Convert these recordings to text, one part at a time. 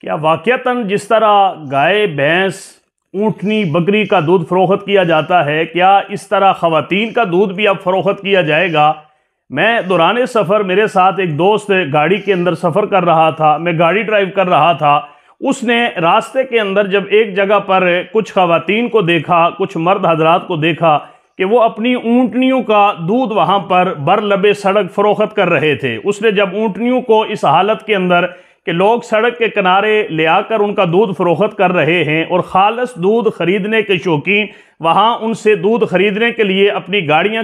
کیا واقعتاً جس طرح گائے، بھینس، اونٹنی، بکری کا دودھ فروخت کیا جاتا ہے، کیا اس طرح خواتین کا دودھ بھی اب فروخت کیا جائے گا؟ میں دوران سفر میرے ساتھ ایک دوست گاڑی کے اندر سفر کر رہا تھا، میں گاڑی ڈرائیو کر رہا تھا۔ اس نے راستے کے اندر جب ایک جگہ پر کچھ خواتین کو دیکھا، کچھ مرد حضرات کو دیکھا کہ وہ اپنی اونٹنیوں کا دودھ وہاں پر بر لبِ سڑک فروخت کر رہے تھے۔ اس نے جب اونٹنیوں کو اس حالت کے اندر کہ لوگ سڑک کے کنارے لے آ کر ان کا دودھ فروخت کر رہے ہیں اور خالص دودھ خریدنے کے شوقین وہاں ان سے دودھ خریدنے کے لیے اپنی گاڑیاں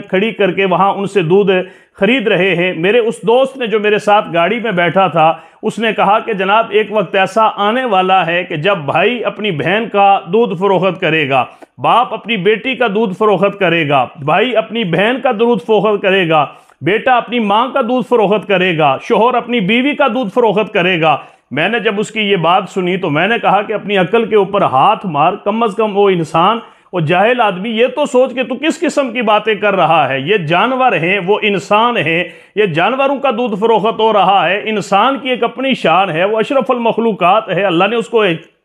کھڑی کر کے وہاں ان سے دودھ خرید رہے ہیں، میرے اس دوست نے جو میرے ساتھ گاڑی میں بیٹھا تھا، اس نے کہا کہ جناب ایک وقت ایسا آنے والا ہے کہ جب بھائی اپنی بہن کا دودھ فروخت کرے گا، باپ اپنی بیٹی کا دودھ فروخت کرے گا، بھائی اپنی بہن کا دودھ فروخت کرے گا، بیٹا اپنی ماں کا دودھ فروخت کرے گا، شوہر اپنی بیوی کا دودھ فروخت کرے گا۔ میں نے جب اس کی یہ بات سنی تو میں نے کہا کہ اپنی عقل کے اوپر ہاتھ مار، کم از کم وہ انسان، وہ جاہل آدمی یہ تو سوچ کہ تو کس قسم کی باتیں کر رہا ہے۔ یہ جانور ہیں، وہ انسان ہیں، یہ جانوروں کا دودھ فروخت ہو رہا ہے۔ انسان کی ایک اپنی شان ہے، وہ اشرف المخلوقات ہے، اللہ نے اس کو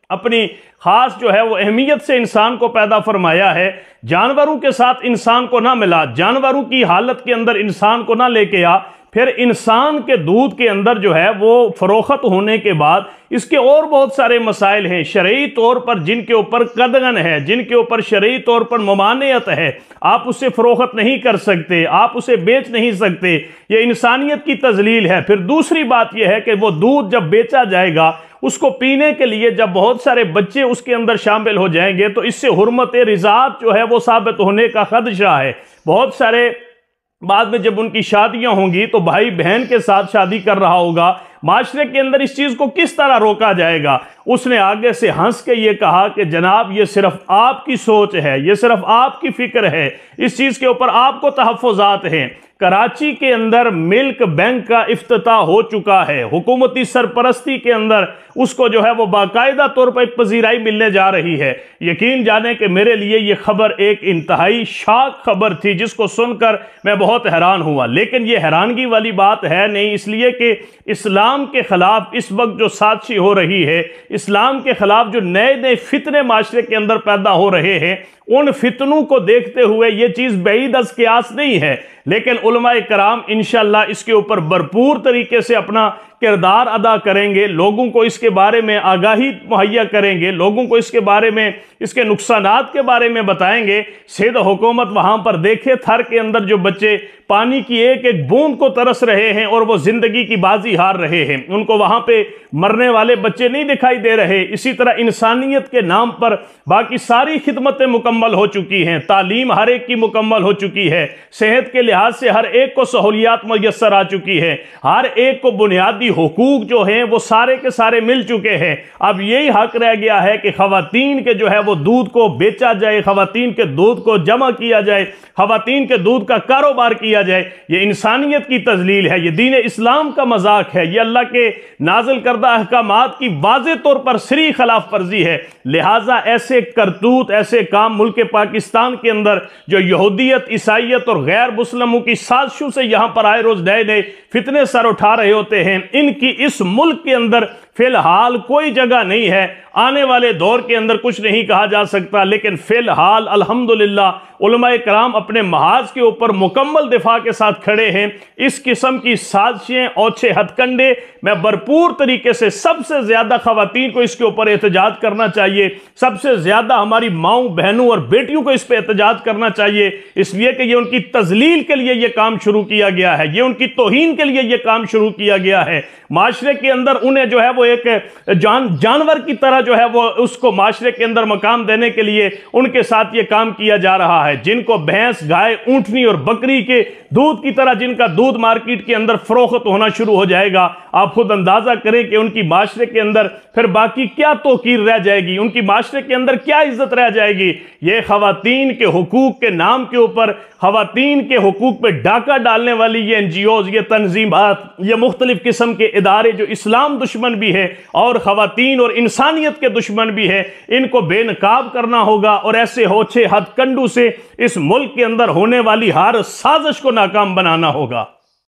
اپنی خاص جو ہے وہ اہمیت سے انسان کو پیدا فرمایا ہے۔ جانوروں کے ساتھ انسان کو نہ ملا، جانوروں کی حالت کے اندر انسان کو نہ لے کے آ، پھر انسان کے دودھ کے اندر جو ہے وہ فروخت ہونے کے بعد اس کے اور بہت سارے مسائل ہیں شرعی طور پر، جن کے اوپر قدغن ہے، جن کے اوپر شرعی طور پر ممانعت ہے۔ آپ اسے فروخت نہیں کر سکتے، آپ اسے بیچ نہیں سکتے، یہ انسانیت کی تذلیل ہے۔ پھر دوسری بات یہ ہے کہ وہ دودھ جب بیچا جائے گا، اس کو پینے کے لیے جب بہت سارے بچے اس کے اندر شامل ہو جائیں گے تو اس سے حرمت رضاعت جو ہے وہ ثابت ہونے کا خدشہ ہے۔ بہت سارے بعد میں جب ان کی شادیاں ہوں گی تو بھائی بہن کے ساتھ شادی کر رہا ہوگا، معاشرے کے اندر اس چیز کو کس طرح روکا جائے گا؟ اس نے آگے سے ہنس کے یہ کہا کہ جناب یہ صرف آپ کی سوچ ہے، یہ صرف آپ کی فکر ہے، اس چیز کے اوپر آپ کو تحفظات ہیں۔ کراچی کے اندر ملک بینک کا افتتاح ہو چکا ہے، حکومتی سرپرستی کے اندر اس کو جو ہے وہ باقاعدہ طور پر پذیرائی ملنے جا رہی ہے۔ یقین جانے کہ میرے لیے یہ خبر ایک انتہائی شاک خبر تھی، جس کو سن کر میں بہت حیران ہوا، لیکن یہ حیرانگی والی بات ہے نہیں، اس لیے کہ اسلام کے خلاف اس وقت جو سازشی ہو رہی ہے، اسلام کے خلاف جو نئے فتنے معاشرے کے اندر پیدا ہو رہے ہیں، ان فتنوں کو دیکھتے ہوئے یہ چیز بعید از قیاس نہیں ہے، لیکن علماء کرام انشاءاللہ اس کے اوپر بھرپور طریقے سے اپنا کردار ادا کریں گے، لوگوں کو اس کے بارے میں آگاہی مہیا کریں گے، لوگوں کو اس کے بارے میں، اس کے نقصانات کے بارے میں بتائیں گے۔ سید حکومت وہاں پر دیکھے تھر کے اندر جو بچے پانی کی ایک ایک بوند کو ترس رہے ہیں اور وہ زندگی کی بازی ہار رہے ہیں، ان کو وہاں پہ مرنے والے بچے نہیں دکھائی دے رہے۔ اسی طرح انسانیت کے نام پر باقی ساری خدمتیں مکمل ہو چکی ہیں، تعلیم ہر ایک کی مکمل ہو چکی ہے، صحت کے لحاظ سے ہر ایک کو سہولیات میسر آ چکی ہے، ہر ایک کو بنیادی حقوق جو ہیں وہ سارے کے سارے مل چکے ہیں۔ اب یہی حق رہ گیا ہے کہ خواتین کے جو ہے وہ دودھ کو بیچا جائے، خواتین کے دودھ کو جمع کیا جائے، خواتین کے دودھ کا کاروبار کیا جائے۔ یہ انسانیت کی تذلیل ہے، یہ دین اسلام کا مذاق ہے، یہ اللہ کے نازل کردہ احکامات کی واضح طور پر صریح خلاف ورزی ہے۔ لہٰذا ایسے کرتوت، ایسے کام ملک پاکستان کے اندر جو یہودیت، عیسائیت اور غیر مسلموں کی سازشوں سے یہاں پر آئے روز نئے فتنے سر اٹھا رہے ہوتے ہیں، ان کی اس ملک کے اندر فی الحال کوئی جگہ نہیں ہے۔ آنے والے دور کے اندر کچھ نہیں کہا جا سکتا، لیکن فی الحال الحمدللہ علماء کرام اپنے محاذ کے اوپر مکمل دفاع کے ساتھ کھڑے ہیں۔ اس قسم کی سازشیں، اوچھے ہتھ کنڈے میں بھرپور طریقے سے سب سے زیادہ خواتین کو اس کے اوپر احتجاج کرنا چاہیے، سب سے زیادہ ہماری ماؤں، بہنوں اور بیٹیوں کو اس پہ احتجاج کرنا چاہیے، اس لیے کہ یہ ان کی تذلیل کے لیے یہ کام شروع کیا گیا ہے، یہ ان کی توہین کے لیے یہ کام شروع کیا گیا ہے۔ معاشرے کے اندر انہیں جو ہے وہ ایک جانور کی طرح جو ہے وہ اس کو معاشرے کے اندر مقام دینے کے لیے ان کے ساتھ یہ کام کیا جا رہا ہے۔ جن کو بھینس، گائے، اونٹنی اور بکری کے دودھ کی طرح جن کا دودھ مارکیٹ کے اندر فروخت ہونا شروع ہو جائے گا، آپ خود اندازہ کریں کہ ان کی معاشرے کے اندر پھر باقی کیا توقیر رہ جائے گی، ان کی معاشرے کے اندر کیا عزت رہ جائے گی۔ یہ خواتین کے حقوق کے نام کے اوپر، خواتین کے حقوق پہ ڈاکہ ڈالنے والی یہ NGOs، یہ تنظیمات، یہ مختلف قسم کے ادارے جو اسلام دشمن بھی ہے اور خواتین اور انسانیت کے دشمن بھی ہے، ان کو بے نقاب کرنا ہوگا اور ایسے ہوچے ہتھ کنڈوں سے اس ملک کے اندر ہونے والی ہر سازش کو ناکام بنانا ہوگا۔